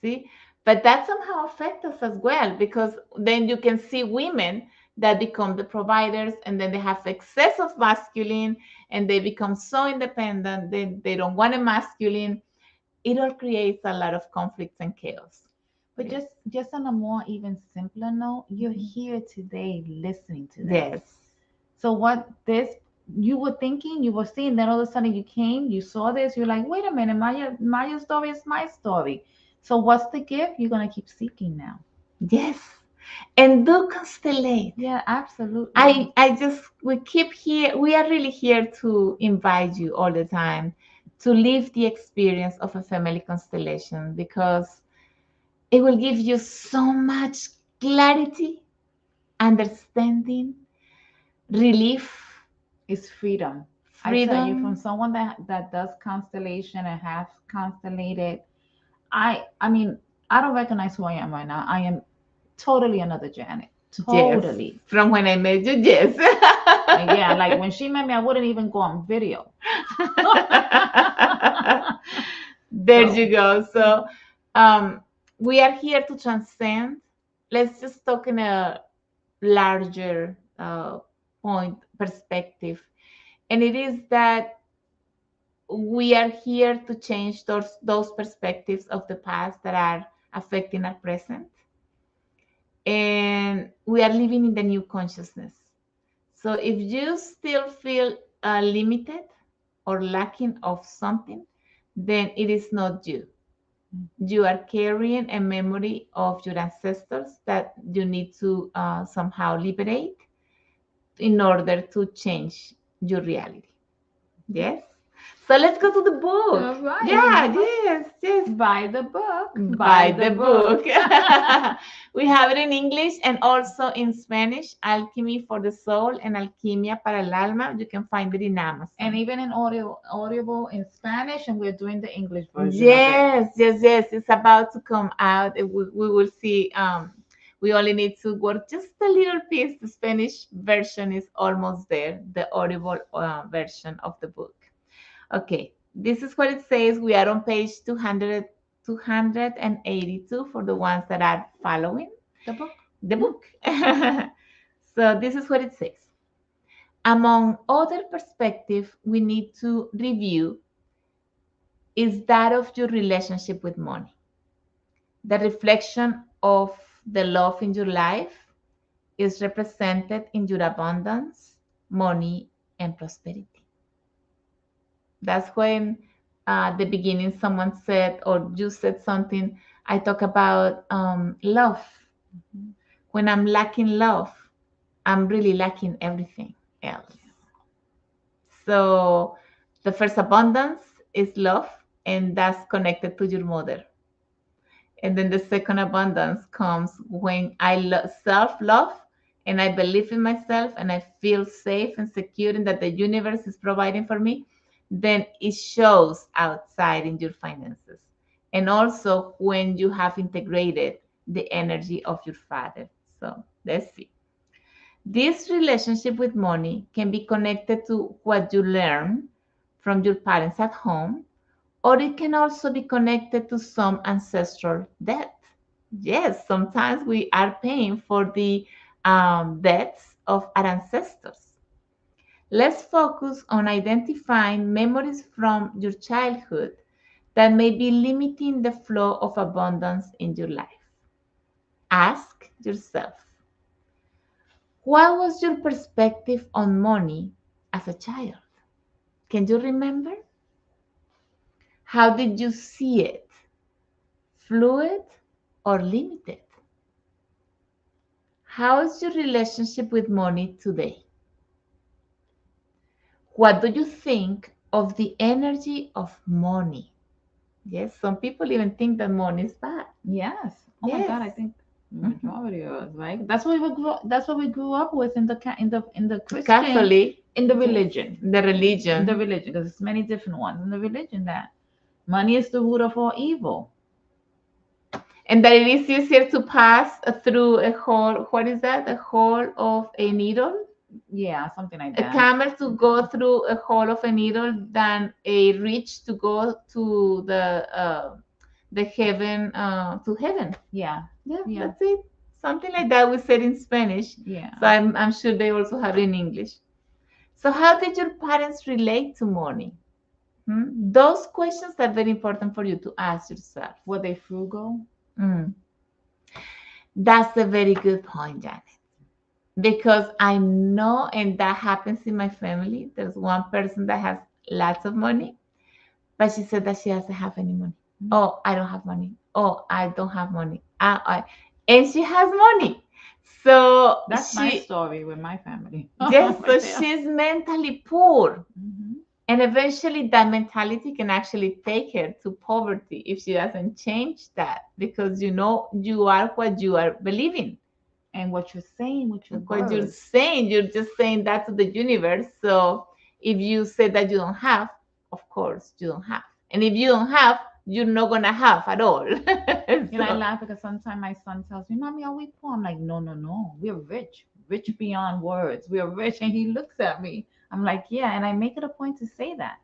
See? But that somehow affects us as well, because then you can see women that become the providers, and then they have excess of masculine and they become so independent, they don't want a masculine. It all creates a lot of conflicts and chaos. But just on a more even simpler note, you're here today listening to this. Yes. So what you were thinking, you were seeing, then all of a sudden you came, you saw this, you're like, wait a minute, Maya's story is my story. So what's the gift? You're gonna keep seeking now. Yes. And do constellate. Yeah, absolutely. We are really here to invite you all the time to live the experience of a family constellation, because it will give you so much clarity, understanding, relief. It's freedom. I tell you, from someone that does constellation and has constellated, I mean, I don't recognize who I am right now. I am totally another Janet. Totally. Yes. From when I met you, yes. Yeah, like when she met me, I wouldn't even go on video. There So, you go. So um, we are here to transcend. Let's just talk in a larger point perspective. And it is that we are here to change those perspectives of the past that are affecting our present. And we are living in the new consciousness. So if you still feel limited or lacking of something, then it is not you. You are carrying a memory of your ancestors that you need to somehow liberate in order to change your reality. Yes. So let's go to the book. all right, Yeah, remember, yes, yes. buy the book, Buy buy the the book. book. We have it in English and also in Spanish, Alchemy for the Soul and Alquimia para el Alma. You can find it in Amazon. And even in audible in Spanish, and we're doing the English version of it. Yes, yes, yes. It's about to come out. We will see. We only need to work just a little piece. The Spanish version is almost there, the audible version of the book. Okay, this is what it says. We are on page 282 for the ones that are following The book. the book. So this is what it says. Among other perspectives we need to review is that of your relationship with money. The reflection of the love in your life is represented in your abundance, money, and prosperity. That's when the beginning someone said, or you said something. I talk about love. Mhm. When I'm lacking love, I'm really lacking everything else. So the first abundance is love, and that's connected to your mother. And then the second abundance comes when I self love and I believe in myself and I feel safe and secure in that the universe is providing for me. Then it shows outside in your finances. And also when you have integrated the energy of your father. So let's see. This relationship with money can be connected to what you learn from your parents at home, or it can also be connected to some ancestral debt. Yes, sometimes we are paying for the debts of our ancestors. Let's focus on identifying memories from your childhood that may be limiting the flow of abundance in your life. Ask yourself, what was your perspective on money as a child? Can you remember? How did you see it? Fluid or limited? How is your relationship with money today? What do you think of the energy of money? Yes, some people even think that money is bad. Yes. Oh my Yes. God, I think the Mhm. majority of us, right? That's what we grew. That's what we grew up with in the Christian, Catholic, in the yes, religion, the in the religion, religion, because there's many different ones in the religion that money is the root of all evil. and that it is easier to pass through a hole. What is that? A hole of a needle? Yeah, something like A that. camel to go through a hole of a needle than a rich to go to the heaven to heaven. Yeah, Yeah, yeah, that's it. Something like that we said in Spanish. yeah. So I'm sure they also have it in English. So how did your parents relate to money? Those questions are very important for you to ask yourself. Were they frugal? Mm, that's a very good point, Janet. Because I know, and that happens in my family. There's one person that has lots of money, but she said that she doesn't have any money. Oh, I don't have money. Oh, I don't have money. And she has money. So That's my she, story with my family. yes, so Right there. she's mentally poor. Mhm. And eventually that mentality can actually take her to poverty if she doesn't change that, because you know you are what you are believing. And what you're saying with your What you're words. saying, you're just saying that to the universe. So if you say that you don't have, of course you don't have. And if you don't have, you're not gonna have at all. You know, I So, laugh because sometimes my son tells me, "Mommy, are we poor?" I'm like, "No, no, no. We're rich, rich beyond words. We are rich." And he looks at me. I'm like, "Yeah." And I make it a point to say that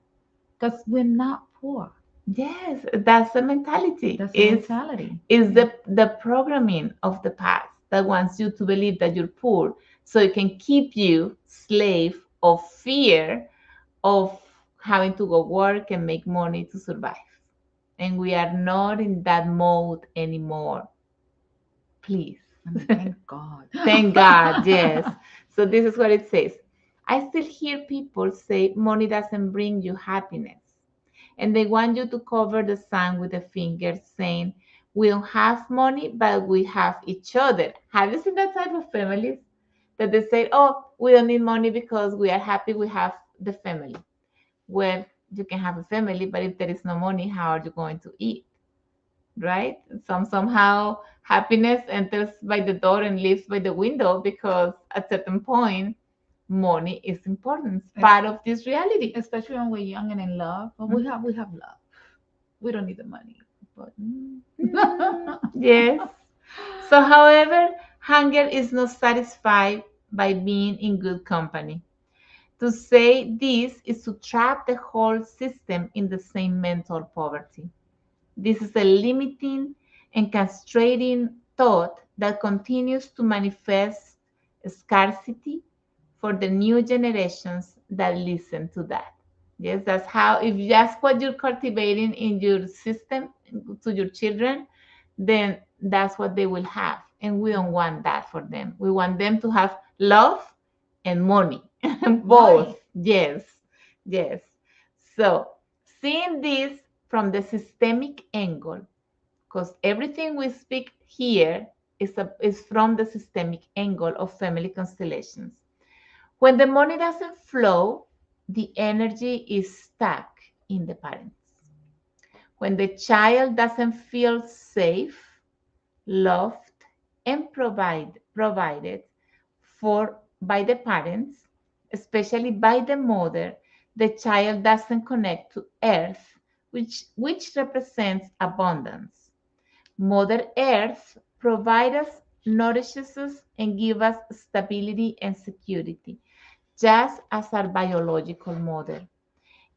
because we're not poor. Yes, that's the mentality. That's the It's mentality. is the programming of the past that wants you to believe that you're poor, so it can keep you slave of fear of having to go work and make money to survive. And we are not in that mode anymore. Please. And thank God. Thank God, yes. So this is what it says. I still hear people say money doesn't bring you happiness. And they want you to cover the sun with a finger saying, we don't have money, but we have each other. Have you seen that type of families? That they say, oh, we don't need money because we are happy we have the family. Well, you can have a family, but if there is no money, how are you going to eat? Right? Somehow happiness enters by the door and leaves by the window because at certain point money is important. It's part of this reality. Especially when we're young and in love. But we have love. We don't need the money. But Yes. So, however, hunger is not satisfied by being in good company. To say this is to trap the whole system in the same mental poverty. This is a limiting and castrating thought that continues to manifest scarcity for the new generations that listen to that. Yes, that's how, if that's what you're cultivating in your system to your children, then that's what they will have. And we don't want that for them. We want them to have love and money, both. Right. Yes, yes. So, seeing this from the systemic angle, because everything we speak here is from the systemic angle of family constellations. When the money doesn't flow, the energy is stuck in the parents. When the child doesn't feel safe, loved, and provided for by the parents, especially by the mother, the child doesn't connect to earth, which represents abundance. Mother Earth provides us, nourishes us, and gives us stability and security, just as our biological mother.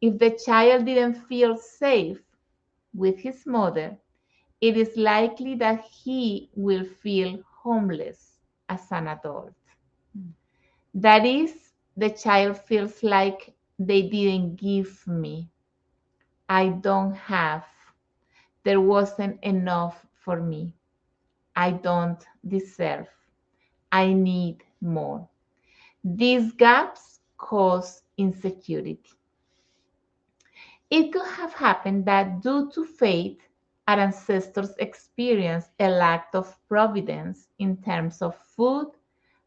If the child didn't feel safe with his mother, it is likely that he will feel homeless as an adult. That is, the child feels like they didn't give me. I don't have. There wasn't enough for me. I don't deserve. I need more. These gaps cause insecurity. It could have happened that due to fate, our ancestors experienced a lack of providence in terms of food,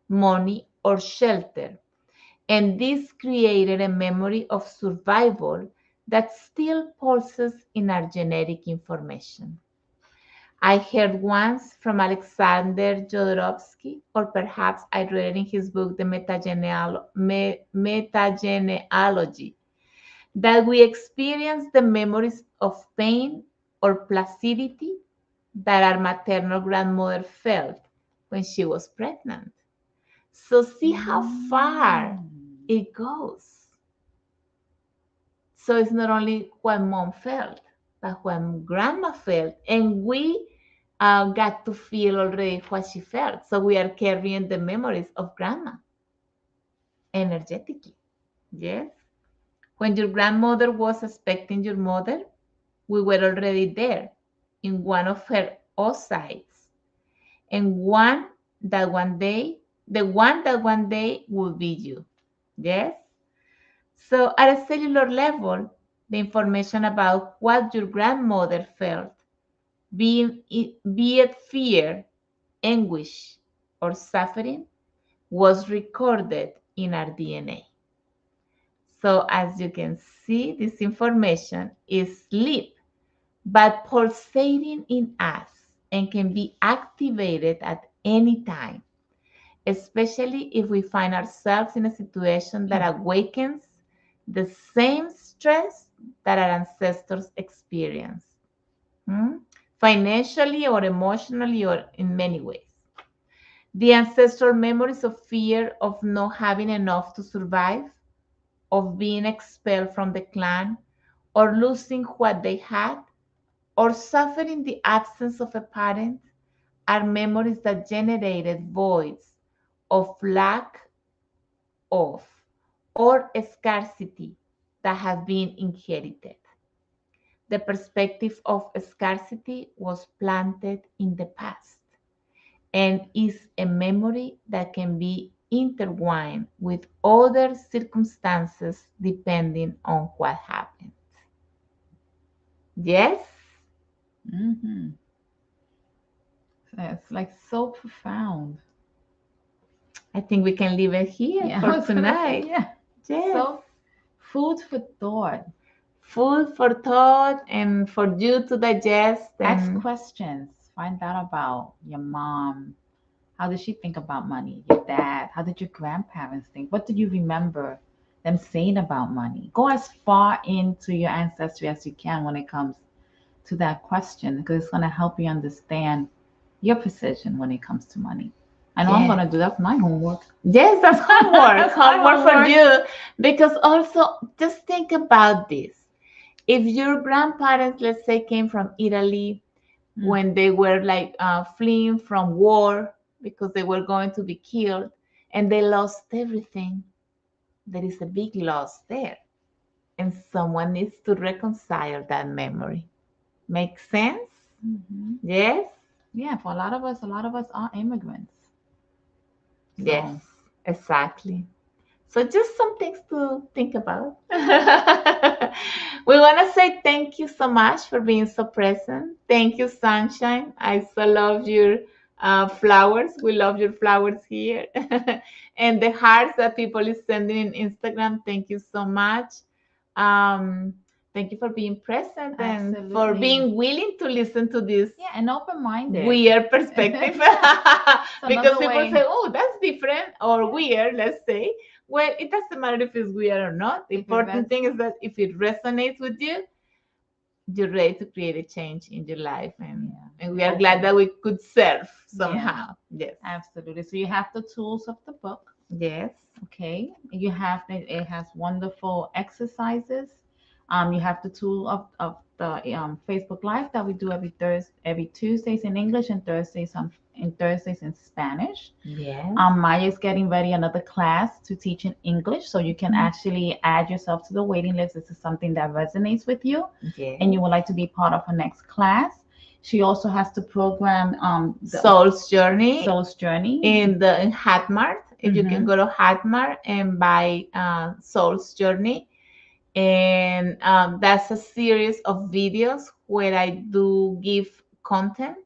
money, or shelter. And this created a memory of survival that still pulses in our genetic information. I heard once from Alexander Jodorowsky, or perhaps I read it in his book, The Metagenealogy, that we experience the memories of pain or placidity that our maternal grandmother felt when she was pregnant. So see how far it goes. So it's not only what mom felt, but what grandma felt. And we got to feel already what she felt. So we are carrying the memories of grandma energetically. Yes. When your grandmother was expecting your mother, we were already there in one of her oocytes. And the one that one day will be you. Yes? So at a cellular level, the information about what your grandmother felt, be it fear, anguish, or suffering, was recorded in our DNA. So as you can see, this information is sleep, but pulsating in us and can be activated at any time, especially if we find ourselves in a situation that awakens the same stress that our ancestors experienced, financially or emotionally or in many ways. The ancestral memories of fear of not having enough to survive, of being expelled from the clan, or losing what they had, or suffering the absence of a parent are memories that generated voids of lack of or scarcity that have been inherited. The perspective of scarcity was planted in the past and is a memory that can be intertwined with other circumstances depending on what happened. Yes? Mm-hmm. It's like so profound. I think we can leave it here Yeah, I for was gonna say, tonight. yeah. Yes. So food for thought. Food for thought and for you to digest Ask and questions. Find out about your mom. How did she think about money? Your dad? How did your grandparents think? What did you remember them saying about money? Go as far into your ancestry as you can when it comes to that question because it's going to help you understand your position when it comes to money. I know I'm yeah. going to do that for my homework. Yes, that's homework. That's my Homework for homework. you. Because also just think about this. If your grandparents, let's say, came from Italy when they were like fleeing from war because they were going to be killed and they lost everything, there is a big loss there. And someone needs to reconcile that memory. Make sense? Mm-hmm. Yes? Yeah, for a lot of us are immigrants. So, Yes, exactly. So just some things to think about. We want to say thank you so much for being so present. Thank you, Sunshine. I so love your flowers. We love your flowers here. And the hearts that people is sending in Instagram. Thank you so much. Um, Thank you for being present and for Absolutely. being willing to listen to this Yeah, and open-minded. weird perspective. It's Because another people way. say, oh, that's different or Yeah. weird, let's say. Well, it doesn't matter if it's weird or not. The If it important res- thing is that if it resonates with you, you're ready to create a change in your life. And we are Okay. glad that we could serve Yeah. somehow. Yes. Absolutely. So you have the tools of the book. Yes. Okay. You have it has wonderful exercises. You have the tool of the Facebook Live that we do every Tuesdays in English and Thursdays in Spanish. Yes. Maya's getting ready another class to teach in English, so you can actually add yourself to the waiting list. This is something that resonates with you, Yes. and you would like to be part of her next class. She also has to program the Soul's Journey in Hatmart. If you can go to Hatmart and buy Soul's Journey. And that's a series of videos where I do give content.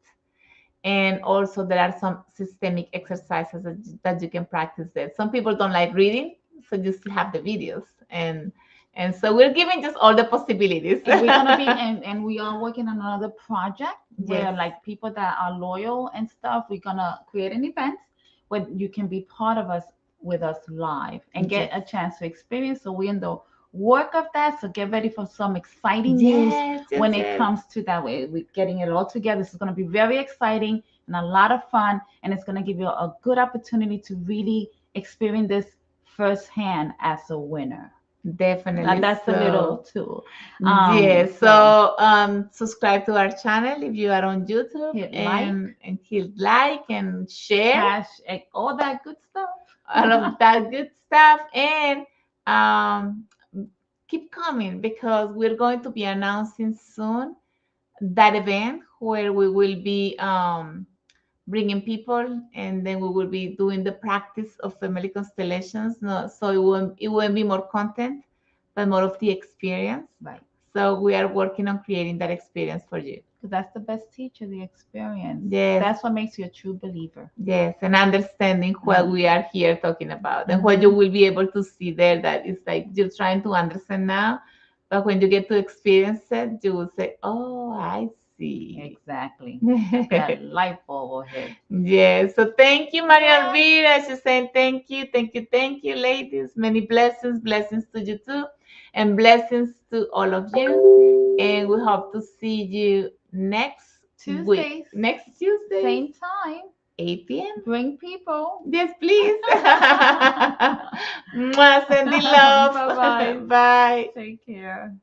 And also there are some systemic exercises that you can practice there. Some people don't like reading, so you still have the videos. And so we're giving just all the possibilities. And we're gonna be and we are working on another project where Yes. like people that are loyal and stuff, we're gonna create an event where you can be part of us with us live and get Yes. a chance to experience. So we're in the work of that. So get ready for some exciting news Yes, yes, when it yes. comes to that way. We're getting it all together. This is gonna be very exciting and a lot of fun, and it's gonna give you a good opportunity to really experience this firsthand as a winner. Definitely. That's a little tool. Yes. So subscribe to our channel if you are on YouTube Hit and hit like and share hashtag, all that good stuff. all of that good stuff. And keep coming because we're going to be announcing soon that event where we will be bringing people and then we will be doing the practice of family constellations. No, so it won't be more content, but more of the experience. Right. So we are working on creating that experience for you. Because that's the best teacher, the experience. Yes. That's what makes you a true believer. Yes, and understanding what we are here talking about and what you will be able to see there that it's like you're trying to understand now, but when you get to experience it, you will say, oh, I see. Exactly. That light bulb will hit. Yes. So thank you, Maria Elvira. She's saying thank you, ladies. Many blessings to you too, and blessings to all of you. And we hope to see you next week. Next Tuesday. Same time. 8 p.m. Bring people. Yes, please. Mwah, sending love. Bye-bye. Bye. Take care.